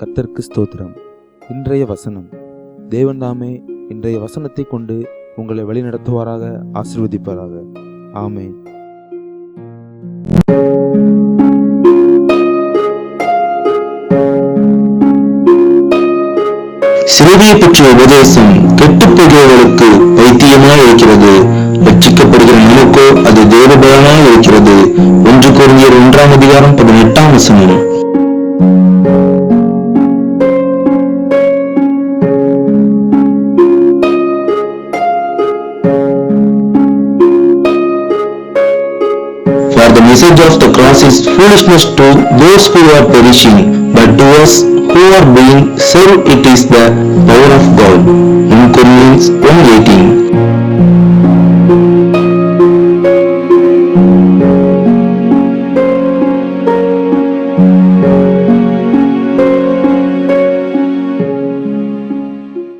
கர்த்தருக்கு ஸ்தோத்திரம். இன்றைய வசனம். தேவன் தாமே இன்றைய வசனத்தை கொண்டு உங்களை வழிநடத்துவாராக, ஆசீர்வதிப்பாராக. ஆமென். சிலுவையை பற்றிய உபதேசம் கெட்டுப்போகிறவர்களுக்கு பைத்தியமாய் இருக்கிறது, ரட்சிக்கப்படுகிற நமக்கோ அது தேவபலனாய் இருக்கிறது. 1 கொரிந்தியர் 1:18. For the message of the cross is foolishness to those who are perishing, but to us who are being saved it is the power of God. 1 Corinthians 1:18.